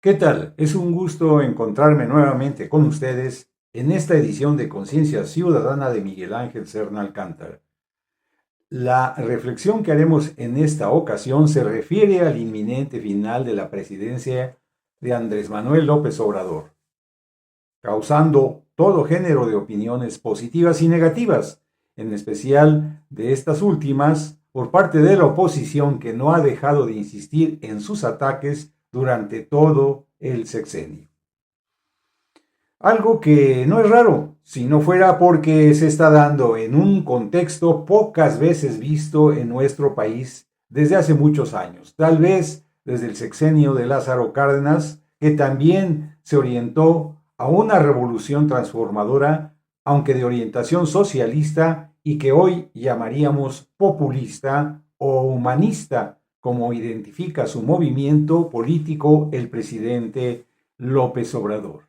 ¿Qué tal? Es un gusto encontrarme nuevamente con ustedes en esta edición de Conciencia Ciudadana de Miguel Ángel Serna Alcántara. La reflexión que haremos en esta ocasión se refiere al inminente final de la presidencia de Andrés Manuel López Obrador, causando todo género de opiniones positivas y negativas, en especial de estas últimas por parte de la oposición que no ha dejado de insistir en sus ataques durante todo el sexenio. Algo que no es raro, si no fuera porque se está dando en un contexto pocas veces visto en nuestro país desde hace muchos años, tal vez desde el sexenio de Lázaro Cárdenas, que también se orientó a una revolución transformadora, aunque de orientación socialista y que hoy llamaríamos populista o humanista, como identifica su movimiento político el presidente López Obrador.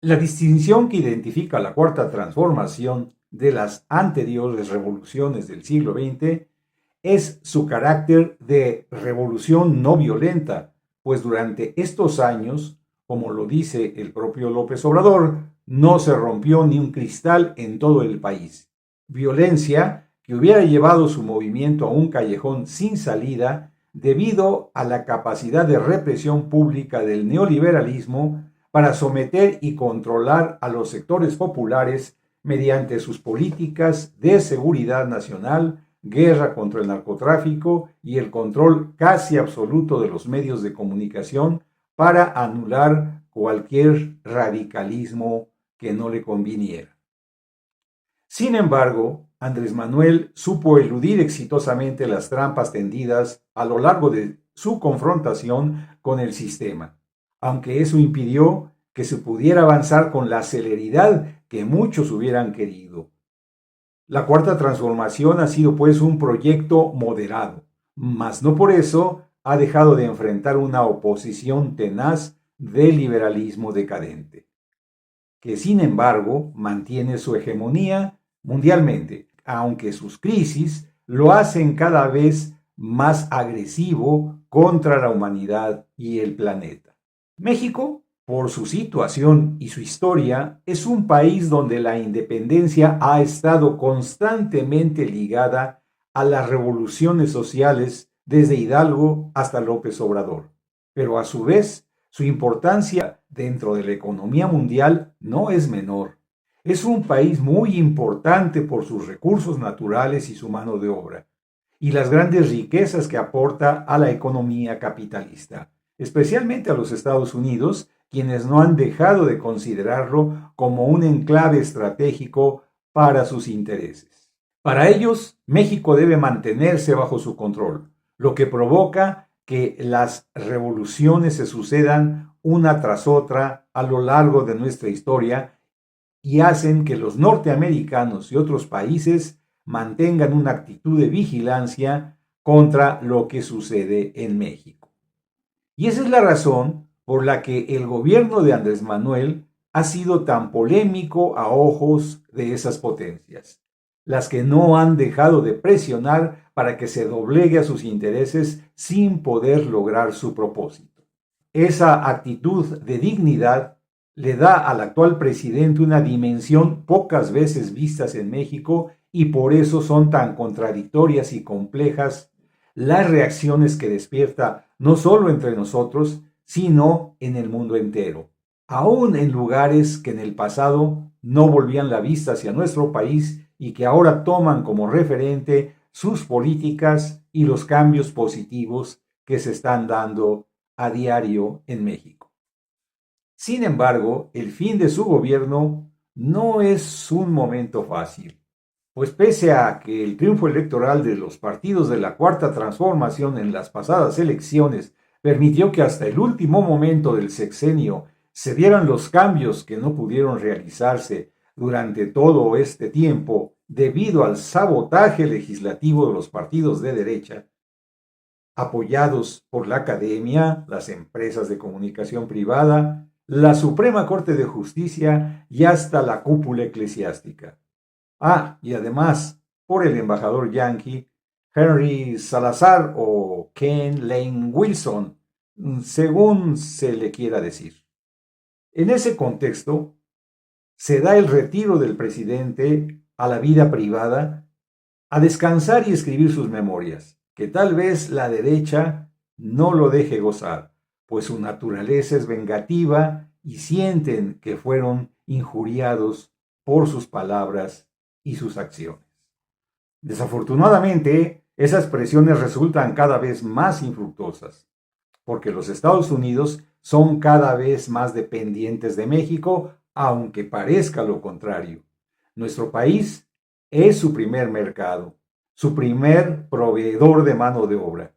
La distinción que identifica la Cuarta Transformación de las anteriores revoluciones del siglo XX es su carácter de revolución no violenta, pues durante estos años, como lo dice el propio López Obrador, no se rompió ni un cristal en todo el país. Violencia que hubiera llevado su movimiento a un callejón sin salida debido a la capacidad de represión pública del neoliberalismo para someter y controlar a los sectores populares mediante sus políticas de seguridad nacional, guerra contra el narcotráfico y el control casi absoluto de los medios de comunicación para anular cualquier radicalismo que no le conviniera. Sin embargo, Andrés Manuel supo eludir exitosamente las trampas tendidas a lo largo de su confrontación con el sistema, aunque eso impidió que se pudiera avanzar con la celeridad que muchos hubieran querido. La Cuarta Transformación ha sido pues un proyecto moderado, mas no por eso ha dejado de enfrentar una oposición tenaz del liberalismo decadente, que sin embargo mantiene su hegemonía mundialmente, aunque sus crisis lo hacen cada vez más agresivo contra la humanidad y el planeta. México, por su situación y su historia, es un país donde la independencia ha estado constantemente ligada a las revoluciones sociales desde Hidalgo hasta López Obrador. Pero a su vez, su importancia dentro de la economía mundial no es menor. Es un país muy importante por sus recursos naturales y su mano de obra, y las grandes riquezas que aporta a la economía capitalista, especialmente a los Estados Unidos, quienes no han dejado de considerarlo como un enclave estratégico para sus intereses. Para ellos, México debe mantenerse bajo su control, lo que provoca que las revoluciones se sucedan una tras otra a lo largo de nuestra historia y hacen que los norteamericanos y otros países mantengan una actitud de vigilancia contra lo que sucede en México. Y esa es la razón por la que el gobierno de Andrés Manuel ha sido tan polémico a ojos de esas potencias, las que no han dejado de presionar para que se doblegue a sus intereses sin poder lograr su propósito. Esa actitud de dignidad le da al actual presidente una dimensión pocas veces vistas en México y por eso son tan contradictorias y complejas las reacciones que despierta no solo entre nosotros, sino en el mundo entero, aún en lugares que en el pasado no volvían la vista hacia nuestro país y que ahora toman como referente sus políticas y los cambios positivos que se están dando a diario en México. Sin embargo, el fin de su gobierno no es un momento fácil, pues pese a que el triunfo electoral de los partidos de la Cuarta Transformación en las pasadas elecciones permitió que hasta el último momento del sexenio se dieran los cambios que no pudieron realizarse durante todo este tiempo debido al sabotaje legislativo de los partidos de derecha, apoyados por la academia, las empresas de comunicación privada, la Suprema Corte de Justicia y hasta la cúpula eclesiástica. Y además por el embajador yanqui Henry Salazar o Ken Lane Wilson, según se le quiera decir. En ese contexto, se da el retiro del presidente a la vida privada, a descansar y escribir sus memorias, que tal vez la derecha no lo deje gozar, pues su naturaleza es vengativa y sienten que fueron injuriados por sus palabras y sus acciones. Desafortunadamente, esas presiones resultan cada vez más infructuosas, porque los Estados Unidos son cada vez más dependientes de México, aunque parezca lo contrario. Nuestro país es su primer mercado, su primer proveedor de mano de obra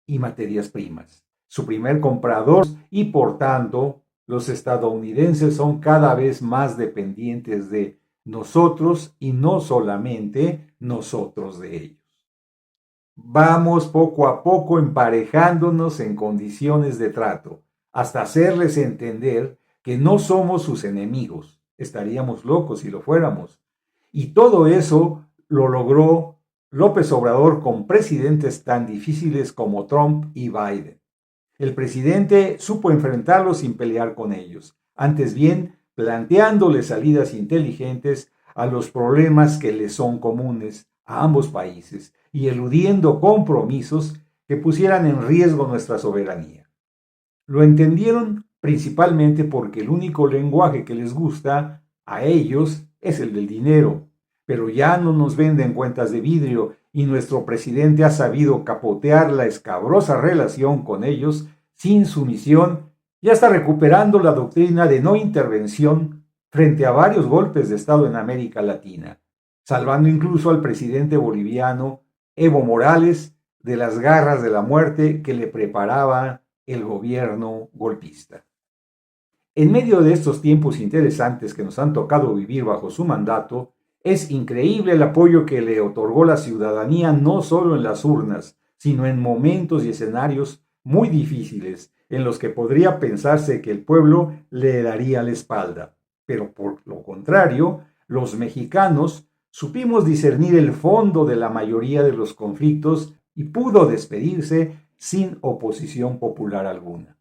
y materias primas, su primer comprador y por tanto los estadounidenses son cada vez más dependientes de nosotros y no solamente nosotros de ellos. Vamos poco a poco emparejándonos en condiciones de trato, hasta hacerles entender que no somos sus enemigos. Estaríamos locos si lo fuéramos. Y todo eso lo logró López Obrador con presidentes tan difíciles como Trump y Biden. El presidente supo enfrentarlos sin pelear con ellos, antes bien planteándoles salidas inteligentes a los problemas que les son comunes a ambos países y eludiendo compromisos que pusieran en riesgo nuestra soberanía. Lo entendieron principalmente porque el único lenguaje que les gusta a ellos es el del dinero, pero ya no nos venden cuentas de vidrio y nuestro presidente ha sabido capotear la escabrosa relación con ellos sin sumisión, ya está recuperando la doctrina de no intervención frente a varios golpes de Estado en América Latina, salvando incluso al presidente boliviano Evo Morales de las garras de la muerte que le preparaba el gobierno golpista. En medio de estos tiempos interesantes que nos han tocado vivir bajo su mandato, es increíble el apoyo que le otorgó la ciudadanía no solo en las urnas, sino en momentos y escenarios muy difíciles en los que podría pensarse que el pueblo le daría la espalda. Pero por lo contrario, los mexicanos supimos discernir el fondo de la mayoría de los conflictos y pudo despedirse sin oposición popular alguna.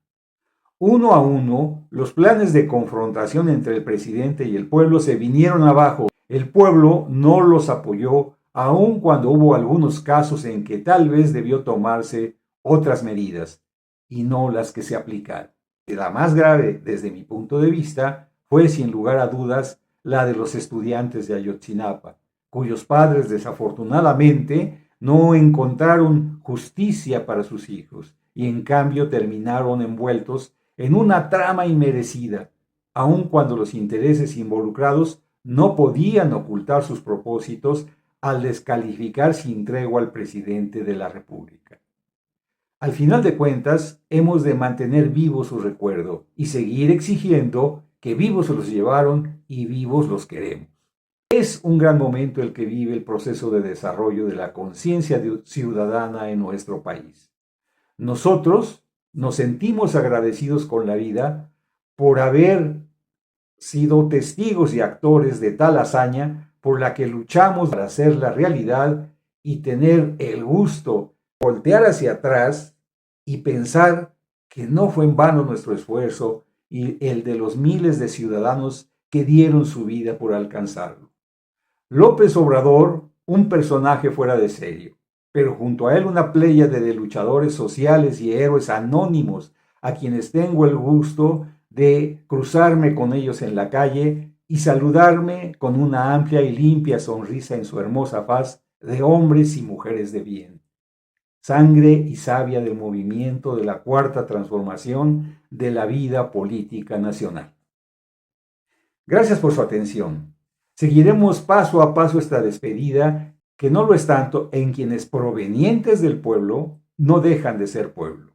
Uno a uno, los planes de confrontación entre el presidente y el pueblo se vinieron abajo. El pueblo no los apoyó, aun cuando hubo algunos casos en que tal vez debió tomarse otras medidas, y no las que se aplicaron. La más grave, desde mi punto de vista, fue sin lugar a dudas la de los estudiantes de Ayotzinapa, cuyos padres desafortunadamente no encontraron justicia para sus hijos y en cambio terminaron envueltos en una trama inmerecida, aun cuando los intereses involucrados no podían ocultar sus propósitos al descalificar sin tregua al presidente de la República. Al final de cuentas, hemos de mantener vivo su recuerdo y seguir exigiendo que vivos se los llevaron y vivos los queremos. Es un gran momento el que vive el proceso de desarrollo de la conciencia ciudadana en nuestro país. Nosotros nos sentimos agradecidos con la vida por haber sido testigos y actores de tal hazaña por la que luchamos para hacerla realidad y tener el gusto de voltear hacia atrás y pensar que no fue en vano nuestro esfuerzo y el de los miles de ciudadanos que dieron su vida por alcanzarlo. López Obrador, un personaje fuera de serie, pero junto a él una pléyade de luchadores sociales y héroes anónimos a quienes tengo el gusto de cruzarme con ellos en la calle y saludarme con una amplia y limpia sonrisa en su hermosa faz de hombres y mujeres de bien. Sangre y savia del movimiento de la Cuarta Transformación de la vida política nacional. Gracias por su atención. Seguiremos paso a paso esta despedida, que no lo es tanto en quienes provenientes del pueblo no dejan de ser pueblo.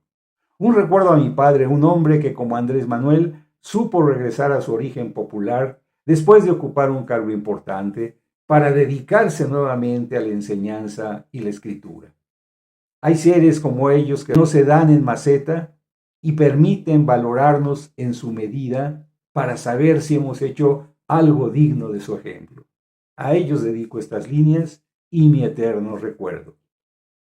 Un recuerdo a mi padre, un hombre que como Andrés Manuel supo regresar a su origen popular después de ocupar un cargo importante para dedicarse nuevamente a la enseñanza y la escritura. Hay seres como ellos que no se dan en maceta y permiten valorarnos en su medida para saber si hemos hecho algo digno de su ejemplo. A ellos dedico estas líneas y mi eterno recuerdo.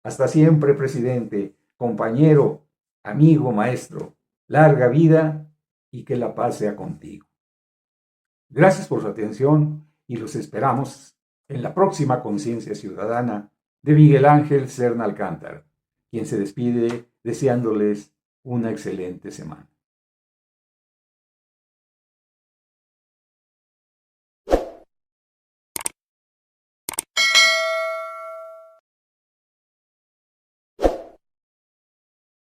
Hasta siempre, presidente, compañero, amigo, maestro, larga vida y que la paz sea contigo. Gracias por su atención y los esperamos en la próxima Conciencia Ciudadana de Miguel Ángel Serna Alcántara, quien se despide deseándoles una excelente semana.